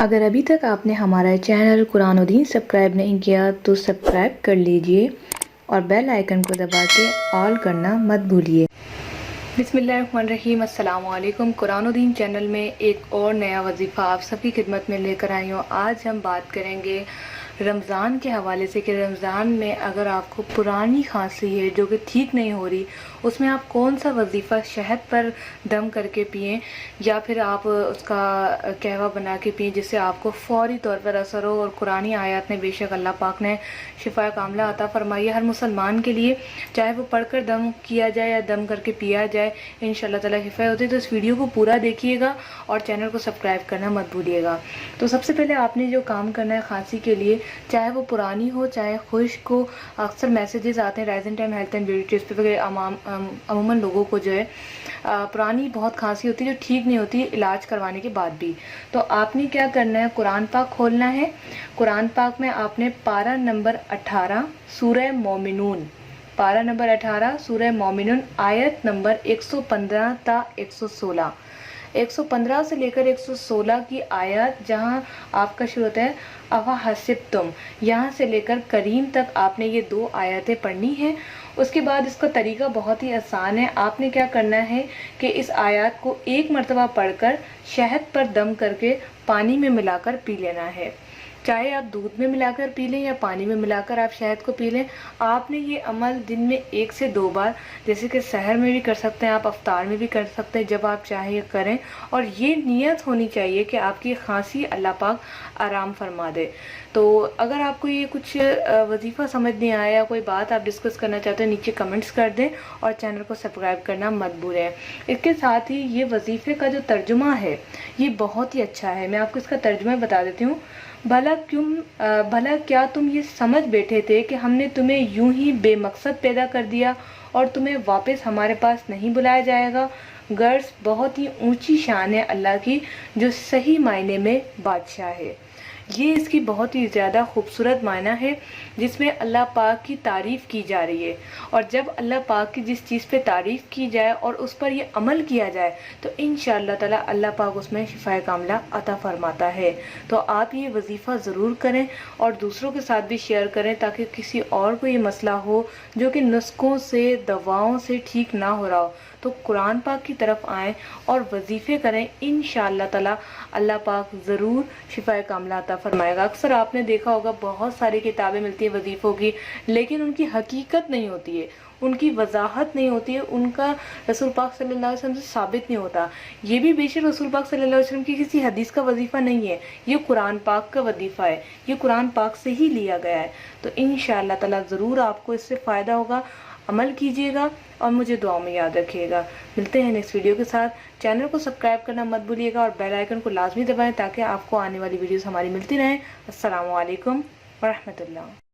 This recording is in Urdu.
اگر ابھی تک آپ نے ہمارا چینل قرآن و دین سبسکرائب نہیں کیا تو سبسکرائب کر لیجئے اور بیل آئیکن کو دبا کے آل کرنا مت بھولیے۔ بسم اللہ الرحمن الرحیم۔ السلام علیکم۔ قرآن و دین چینل میں ایک اور نیا وظیفہ آپ سب کی خدمت میں لے کر آئی ہوں۔ آج ہم بات کریں گے رمضان کے حوالے سے کہ رمضان میں اگر آپ کو پرانی کھانسی ہے جو کہ ٹھیک نہیں ہو رہی، اس میں آپ کون سا وظیفہ شہد پر دم کر کے پئیں یا پھر آپ اس کا قہوہ بنا کے پئیں جس سے آپ کو فوری طور پر اثر ہو۔ اور قرآنی آیات نے بے شک اللہ پاک نے شفا کاملہ عطا فرمائی ہے ہر مسلمان کے لیے، چاہے وہ پڑھ کر دم کیا جائے یا دم کر کے پیا جائے، انشاءاللہ تعالیٰ شفا ہوتی ہے۔ تو اس ویڈیو کو پورا دیکھیے گا اور چینل کو سبسکرائب کرنا مت بھولیے گا۔ تو سب سے پہلے آپ نے جو کام کرنا ہے کھانسی کے لیے، چاہے وہ پرانی ہو چاہے خشک ہو، اکثر میسیجز آتے ہیں rising time health and beauty tips پہ، عموماً لوگوں کو جو ہے پرانی بہت کھانسی ہوتی ہے جو ٹھیک نہیں ہوتی علاج کروانے کے بعد بھی۔ تو آپ نے کیا کرنا ہے، قرآن پاک کھولنا ہے۔ قرآن پاک میں آپ نے پارہ نمبر 18 سورہ مومنون، پارہ نمبر 18 سورہ مومنون، آیت نمبر 115 تا 116، 115 سے لے کر 116 کی آیات جہاں آپ کا شروع ہوتا ہے افحسبتم، یہاں سے لے کر کریم تک آپ نے یہ 2 آیتیں پڑھنی ہیں۔ اس کے بعد اس کا طریقہ بہت ہی آسان ہے۔ آپ نے کیا کرنا ہے کہ اس آیات کو 1 مرتبہ پڑھ کر شہد پر دم کر کے پانی میں ملا کر پی لینا ہے، چاہے آپ دودھ میں ملا کر پی لیں یا پانی میں ملا کر آپ شہد کو پی لیں۔ آپ نے یہ عمل دن میں 1 سے 2 بار، جیسے کہ سحر میں بھی کر سکتے ہیں آپ، افطار میں بھی کر سکتے ہیں، جب آپ چاہیں کریں، اور یہ نیت ہونی چاہیے کہ آپ کی کھانسی اللہ پاک آرام فرما دے۔ تو اگر آپ کو یہ کچھ وظیفہ سمجھ نہیں آیا یا کوئی بات آپ ڈسکس کرنا چاہتے ہیں، نیچے کمنٹس کر دیں اور چینل کو سبسکرائب کرنا مت بھولیں۔ اس کے ساتھ ہی یہ وظیفے کا جو ترجمہ ہے یہ بہت ہی اچھا ہے، میں آپ کو اس کا ترجمہ بتا دیتی ہوں۔ بھلا کیا تم یہ سمجھ بیٹھے تھے کہ ہم نے تمہیں یوں ہی بے مقصد پیدا کر دیا اور تمہیں واپس ہمارے پاس نہیں بلایا جائے گا؟ غرض بہت ہی اونچی شان ہے اللہ کی جو صحیح معنی میں بادشاہ ہے۔ یہ اس کی بہت ہی زیادہ خوبصورت معنی ہے جس میں اللہ پاک کی تعریف کی جا رہی ہے، اور جب اللہ پاک کی جس چیز پہ تعریف کی جائے اور اس پر یہ عمل کیا جائے تو انشاءاللہ تعالی اللہ پاک اس میں شفا کاملہ عطا فرماتا ہے۔ تو آپ یہ وظیفہ ضرور کریں اور دوسروں کے ساتھ بھی شیئر کریں تاکہ کسی اور کو یہ مسئلہ ہو جو کہ نسخوں سے دواؤں سے ٹھیک نہ ہو رہا ہو، تو قرآن پاک کی طرف آئیں اور وظیفے کریں، انشاءاللہ تعالی اللہ پاک ضرور شفا کاملہ عطا فرمائے گا۔ اکثر آپ نے دیکھا ہوگا بہت ساری کتابیں ملتی ہیں وظیفوں کی، لیکن ان کی حقیقت نہیں ہوتی ہے، ان کی وضاحت نہیں ہوتی ہے، ان کا رسول پاک صلی اللہ علیہ وسلم سے ثابت نہیں ہوتا۔ یہ بھی بے شک رسول پاک صلی اللہ علیہ وسلم کی کسی حدیث کا وظیفہ نہیں ہے، یہ قرآن پاک کا وظیفہ ہے، یہ قرآن پاک سے ہی لیا گیا ہے۔ تو انشاءاللہ تعالی ضرور آپ کو اس سے فائدہ ہوگا، عمل کیجیے گا اور مجھے دعا میں یاد رکھیے گا۔ ملتے ہیں نیکسٹ ویڈیو کے ساتھ، چینل کو سبسکرائب کرنا مت بھولیے گا اور بیل آئیکن کو لازمی دبائیں تاکہ آپ کو آنے والی ویڈیوز ہماری ملتی رہیں۔ السلام علیکم ورحمۃ اللہ۔